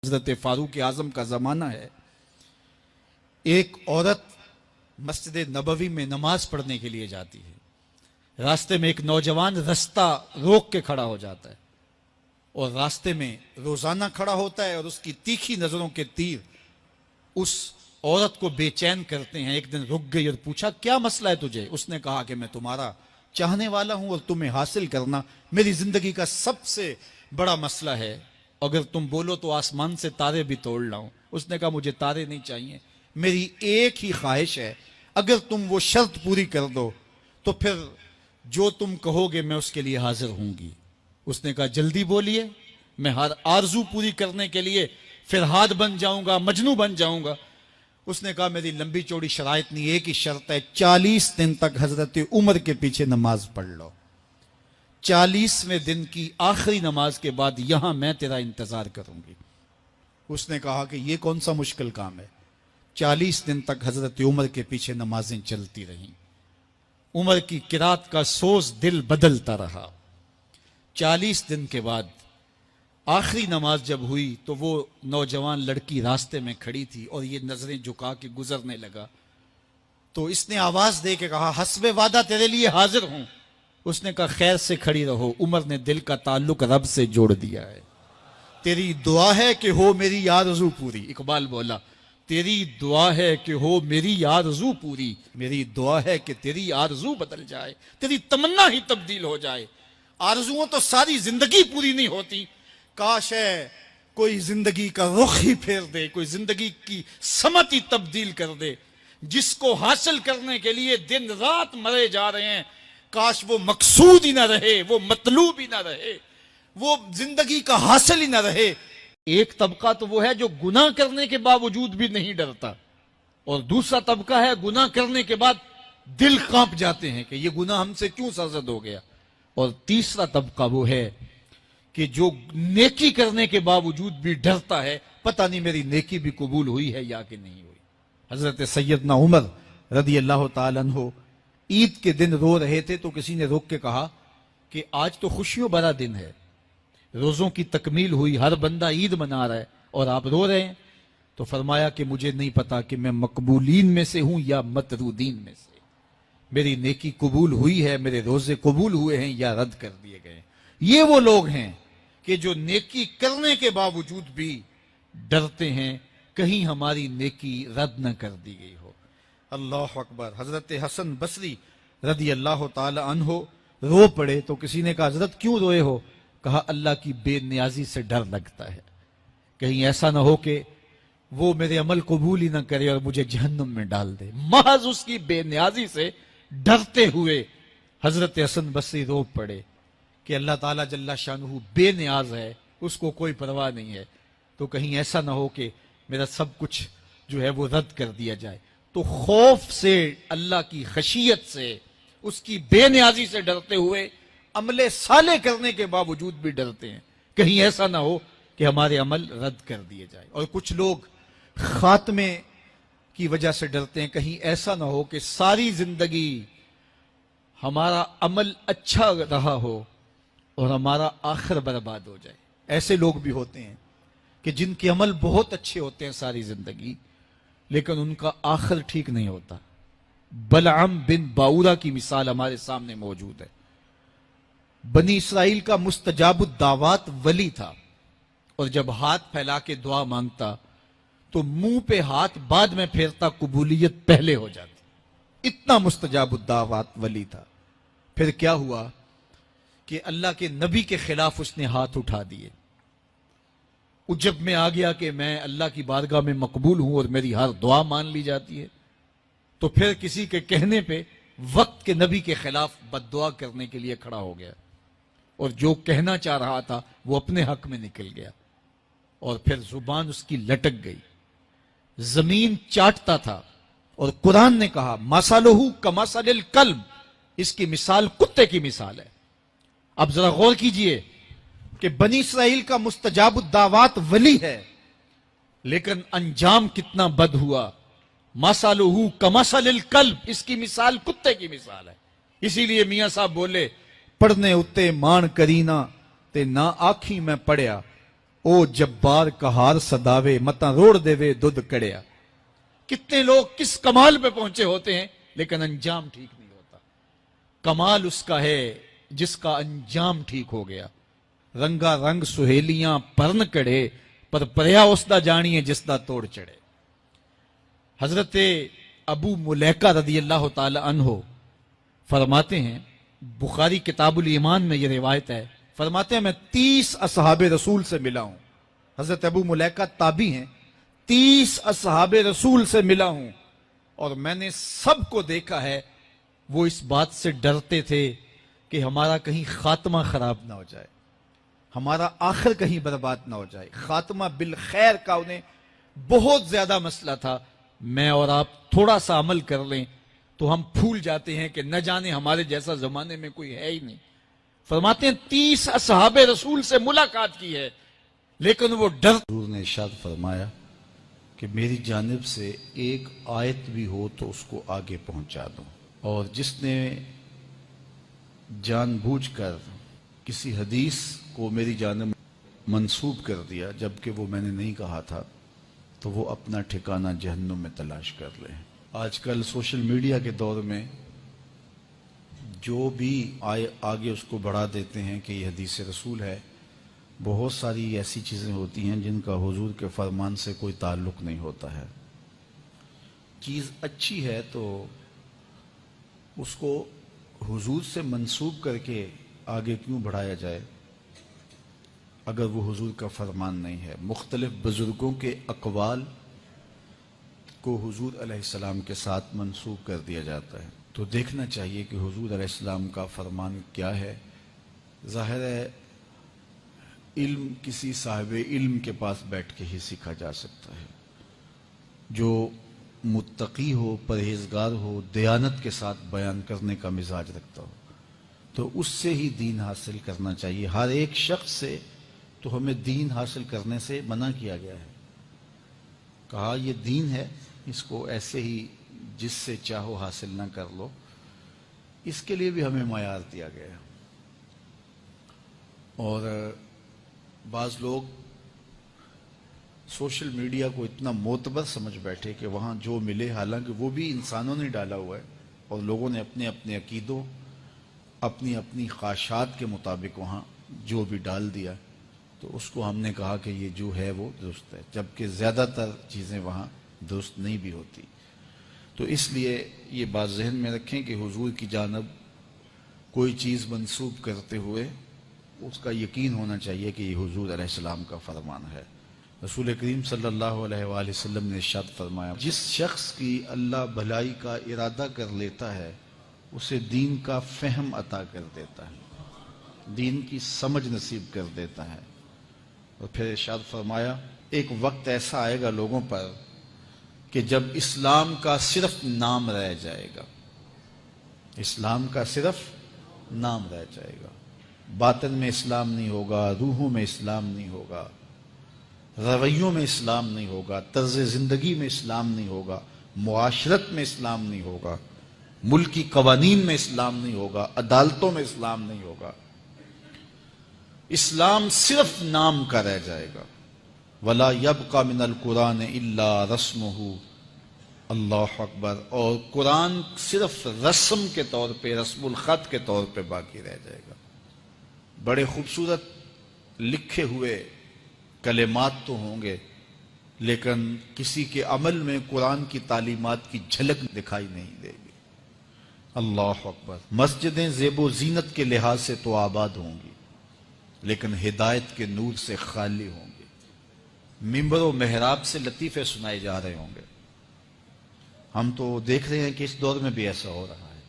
حضرت فاروق اعظم کا زمانہ ہے. ایک عورت مسجد نبوی میں نماز پڑھنے کے لیے جاتی ہے. راستے میں ایک نوجوان رستہ روک کے کھڑا ہو جاتا ہے اور راستے میں روزانہ کھڑا ہوتا ہے اور اس کی تیکھی نظروں کے تیر اس عورت کو بے چین کرتے ہیں. ایک دن رک گئی اور پوچھا کیا مسئلہ ہے تجھے؟ اس نے کہا کہ میں تمہارا چاہنے والا ہوں اور تمہیں حاصل کرنا میری زندگی کا سب سے بڑا مسئلہ ہے. اگر تم بولو تو آسمان سے تارے بھی توڑ لاؤں. اس نے کہا مجھے تارے نہیں چاہیے, میری ایک ہی خواہش ہے, اگر تم وہ شرط پوری کر دو تو پھر جو تم کہو گے میں اس کے لیے حاضر ہوں گی. اس نے کہا جلدی بولیے, میں ہر آرزو پوری کرنے کے لیے فرہاد بن جاؤں گا, مجنو بن جاؤں گا. اس نے کہا میری لمبی چوڑی شرائط نہیں, ایک ہی شرط ہے, 40 دن تک حضرت عمر کے پیچھے نماز پڑھ لو. 40ویں دن کی آخری نماز کے بعد یہاں میں تیرا انتظار کروں گی. اس نے کہا کہ یہ کون سا مشکل کام ہے. 40 دن تک حضرت عمر کے پیچھے نمازیں چلتی رہیں. عمر کی قرات کا سوز دل بدلتا رہا. 40 دن کے بعد آخری نماز جب ہوئی تو وہ نوجوان لڑکی راستے میں کھڑی تھی اور یہ نظریں جھکا کے گزرنے لگا. تو اس نے آواز دے کے کہا حسب وعدہ تیرے لیے حاضر ہوں. اس نے کہا خیر سے کھڑی رہو, عمر نے دل کا تعلق رب سے جوڑ دیا ہے. تیری دعا ہے کہ ہو میری آرزو پوری. اقبال بولا تیری دعا ہے کہ ہو میری آرزو پوری, میری دعا ہے کہ تیری آرزو بدل جائے, تیری تمنا ہی تبدیل ہو جائے. آرزوؤں تو ساری زندگی پوری نہیں ہوتی, کاش ہے کوئی زندگی کا رخ ہی پھیر دے, کوئی زندگی کی سمت ہی تبدیل کر دے. جس کو حاصل کرنے کے لیے دن رات مرے جا رہے ہیں, کاش وہ مقصود ہی نہ رہے, وہ مطلوب ہی نہ رہے, وہ زندگی کا حاصل ہی نہ رہے. ایک طبقہ تو وہ ہے جو گناہ کرنے کے باوجود بھی نہیں ڈرتا, اور دوسرا طبقہ ہے گناہ کرنے کے بعد دل کانپ جاتے ہیں کہ یہ گناہ ہم سے کیوں سرزد ہو گیا. اور تیسرا طبقہ وہ ہے کہ جو نیکی کرنے کے باوجود بھی ڈرتا ہے, پتہ نہیں میری نیکی بھی قبول ہوئی ہے یا کہ نہیں ہوئی. حضرت سیدنا عمر رضی اللہ تعالیٰ عنہ عید کے دن رو رہے تھے تو کسی نے روک کے کہا کہ آج تو خوشیوں بھرا دن ہے, روزوں کی تکمیل ہوئی, ہر بندہ عید منا رہا ہے اور آپ رو رہے ہیں. تو فرمایا کہ مجھے نہیں پتا کہ میں مقبولین میں سے ہوں یا مطرودین میں سے, میری نیکی قبول ہوئی ہے, میرے روزے قبول ہوئے ہیں یا رد کر دیے گئے. یہ وہ لوگ ہیں کہ جو نیکی کرنے کے باوجود بھی ڈرتے ہیں کہیں ہماری نیکی رد نہ کر دی گئی ہو. اللہ اکبر. حضرت حسن بصری رضی اللہ تعالی عنہ رو پڑے تو کسی نے کہا حضرت کیوں روئے ہو؟ کہا اللہ کی بے نیازی سے ڈر لگتا ہے, کہیں ایسا نہ ہو کہ وہ میرے عمل قبول ہی نہ کرے اور مجھے جہنم میں ڈال دے. محض اس کی بے نیازی سے ڈرتے ہوئے حضرت حسن بصری رو پڑے کہ اللہ تعالیٰ جل شانہ بے نیاز ہے, اس کو کوئی پرواہ نہیں ہے, تو کہیں ایسا نہ ہو کہ میرا سب کچھ جو ہے وہ رد کر دیا جائے. تو خوف سے, اللہ کی خشیت سے, اس کی بے نیازی سے ڈرتے ہوئے عمل صالح کرنے کے باوجود بھی ڈرتے ہیں کہیں ایسا نہ ہو کہ ہمارے عمل رد کر دیے جائے. اور کچھ لوگ خاتمے کی وجہ سے ڈرتے ہیں, کہیں ایسا نہ ہو کہ ساری زندگی ہمارا عمل اچھا رہا ہو اور ہمارا آخر برباد ہو جائے. ایسے لوگ بھی ہوتے ہیں کہ جن کے عمل بہت اچھے ہوتے ہیں ساری زندگی, لیکن ان کا آخر ٹھیک نہیں ہوتا. بلعم بن باورا کی مثال ہمارے سامنے موجود ہے. بنی اسرائیل کا مستجاب الدعوات ولی تھا, اور جب ہاتھ پھیلا کے دعا مانگتا تو منہ پہ ہاتھ بعد میں پھیرتا, قبولیت پہلے ہو جاتی. اتنا مستجاب الدعوات ولی تھا. پھر کیا ہوا کہ اللہ کے نبی کے خلاف اس نے ہاتھ اٹھا دیے. عجب میں آ گیا کہ میں اللہ کی بارگاہ میں مقبول ہوں اور میری ہر دعا مان لی جاتی ہے. تو پھر کسی کے کہنے پہ وقت کے نبی کے خلاف بد دعا کرنے کے لیے کھڑا ہو گیا, اور جو کہنا چاہ رہا تھا وہ اپنے حق میں نکل گیا, اور پھر زبان اس کی لٹک گئی, زمین چاٹتا تھا. اور قرآن نے کہا مَثَلُهُ كَمَثَلِ الْكَلْبِ, اس کی مثال کتے کی مثال ہے. اب ذرا غور کیجئے کہ بنی اسرائیل کا مستجاب الدعوات ولی ہے, لیکن انجام کتنا بد ہوا. مَثَلُهُ كَمَثَلِ الْكَلْبِ, اس کی مثال کتے کی مثال ہے. اسی لیے میاں صاحب بولے پڑھنے اتے مان کرینا تے نہ آکھی میں پڑھیا, او جبار کہار صداوے متا روڑ دیوے دودھ کڑیا. کتنے لوگ کس کمال پہ پہنچے ہوتے ہیں لیکن انجام ٹھیک نہیں ہوتا. کمال اس کا ہے جس کا انجام ٹھیک ہو گیا. رنگا رنگ سہیلیاں پرن کڑے پر پریا اس دا جانی ہے جس دا توڑ چڑھے. حضرت ابو ملیکہ رضی اللہ تعالی عنہ فرماتے ہیں, بخاری کتاب الایمان میں یہ روایت ہے, فرماتے ہیں میں 30 اصحاب رسول سے ملا ہوں. حضرت ابو ملیکہ تابعی ہیں. 30 اصحاب رسول سے ملا ہوں اور میں نے سب کو دیکھا ہے وہ اس بات سے ڈرتے تھے کہ ہمارا کہیں خاتمہ خراب نہ ہو جائے, ہمارا آخر کہیں برباد نہ ہو جائے. خاتمہ بالخیر کا انہیں بہت زیادہ مسئلہ تھا. میں اور آپ تھوڑا سا عمل کر لیں تو ہم پھول جاتے ہیں کہ نہ جانے ہمارے جیسا زمانے میں کوئی ہے ہی نہیں. فرماتے ہیں 30 اصحاب رسول سے ملاقات کی ہے لیکن وہ ڈر. حضور نے ارشاد فرمایا کہ میری جانب سے ایک آیت بھی ہو تو اس کو آگے پہنچا دوں, اور جس نے جان بوجھ کر کسی حدیث کو میری جانب منسوب کر دیا جبکہ وہ میں نے نہیں کہا تھا تو وہ اپنا ٹھکانہ جہنم میں تلاش کر لے. آج کل سوشل میڈیا کے دور میں جو بھی آگے اس کو بڑھا دیتے ہیں کہ یہ حدیث رسول ہے, بہت ساری ایسی چیزیں ہوتی ہیں جن کا حضور کے فرمان سے کوئی تعلق نہیں ہوتا ہے. چیز اچھی ہے تو اس کو حضور سے منسوب کر کے آگے کیوں بڑھایا جائے اگر وہ حضور کا فرمان نہیں ہے. مختلف بزرگوں کے اقوال کو حضور علیہ السلام کے ساتھ منسوب کر دیا جاتا ہے, تو دیکھنا چاہیے کہ حضور علیہ السلام کا فرمان کیا ہے. ظاہر ہے علم کسی صاحب علم کے پاس بیٹھ کے ہی سیکھا جا سکتا ہے, جو متقی ہو, پرہیزگار ہو, دیانت کے ساتھ بیان کرنے کا مزاج رکھتا ہو, تو اس سے ہی دین حاصل کرنا چاہیے. ہر ایک شخص سے تو ہمیں دین حاصل کرنے سے منع کیا گیا ہے. کہا یہ دین ہے, اس کو ایسے ہی جس سے چاہو حاصل نہ کر لو. اس کے لیے بھی ہمیں معیار دیا گیا ہے. اور بعض لوگ سوشل میڈیا کو اتنا معتبر سمجھ بیٹھے کہ وہاں جو ملے, حالانکہ وہ بھی انسانوں نے ڈالا ہوا ہے اور لوگوں نے اپنے اپنے عقیدوں, اپنی اپنی خواہشات کے مطابق وہاں جو بھی ڈال دیا, تو اس کو ہم نے کہا کہ یہ جو ہے وہ درست ہے, جبکہ زیادہ تر چیزیں وہاں درست نہیں بھی ہوتی. تو اس لیے یہ بات ذہن میں رکھیں کہ حضور کی جانب کوئی چیز منسوب کرتے ہوئے اس کا یقین ہونا چاہیے کہ یہ حضور علیہ السلام کا فرمان ہے. رسول کریم صلی اللہ علیہ وآلہ وسلم نے ارشاد فرمایا, جس شخص کی اللہ بھلائی کا ارادہ کر لیتا ہے اسے دین کا فہم عطا کر دیتا ہے, دین کی سمجھ نصیب کر دیتا ہے. اور پھر ارشاد فرمایا, ایک وقت ایسا آئے گا لوگوں پر کہ جب اسلام کا صرف نام رہ جائے گا, اسلام کا صرف نام رہ جائے گا, باطن میں اسلام نہیں ہوگا, روحوں میں اسلام نہیں ہوگا, رویوں میں اسلام نہیں ہوگا, طرز زندگی میں اسلام نہیں ہوگا, معاشرت میں اسلام نہیں ہوگا, ملکی قوانین میں اسلام نہیں ہوگا, عدالتوں میں اسلام نہیں ہوگا. اسلام صرف نام کا رہ جائے گا. وَلَا يَبْقَى مِنَ الْقُرْآنِ إِلَّا رَسْمُهُ, اللہ اکبر. اور قرآن صرف رسم کے طور پہ, رسم الخط کے طور پہ باقی رہ جائے گا. بڑے خوبصورت لکھے ہوئے کلمات تو ہوں گے لیکن کسی کے عمل میں قرآن کی تعلیمات کی جھلک دکھائی نہیں دے گی. اللہ اکبر. مسجدیں زیب و زینت کے لحاظ سے تو آباد ہوں گی لیکن ہدایت کے نور سے خالی ہوں گی. ممبر و محراب سے لطیفے سنائے جا رہے ہوں گے. ہم تو دیکھ رہے ہیں کہ اس دور میں بھی ایسا ہو رہا ہے.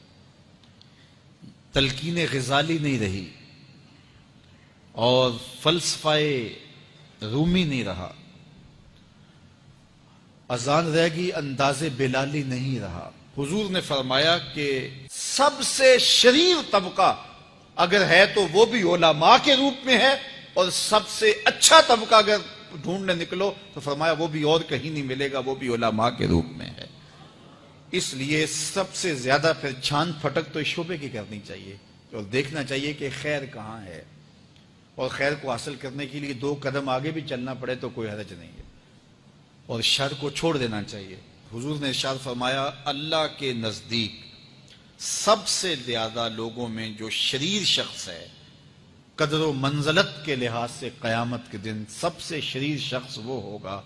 تلقین غزالی نہیں رہی اور فلسفہ رومی نہیں رہا, اذان رہ گئی, انداز بلالی نہیں رہا. حضور نے فرمایا کہ سب سے شریر طبقہ اگر ہے تو وہ بھی علماء کے روپ میں ہے, اور سب سے اچھا طبقہ اگر ڈھونڈنے نکلو تو فرمایا وہ بھی اور کہیں نہیں ملے گا, وہ بھی علماء کے روپ میں ہے. اس لیے سب سے زیادہ پھر چھان پھٹک تو اس شعبے کی کرنی چاہیے اور دیکھنا چاہیے کہ خیر کہاں ہے. اور خیر کو حاصل کرنے کے لیے 2 قدم آگے بھی چلنا پڑے تو کوئی حرج نہیں ہے، اور شر کو چھوڑ دینا چاہیے۔ حضور نے ارشاد فرمایا اللہ کے نزدیک سب سے زیادہ لوگوں میں جو شریر شخص ہے، قدر و منزلت کے لحاظ سے قیامت کے دن سب سے شریر شخص وہ ہوگا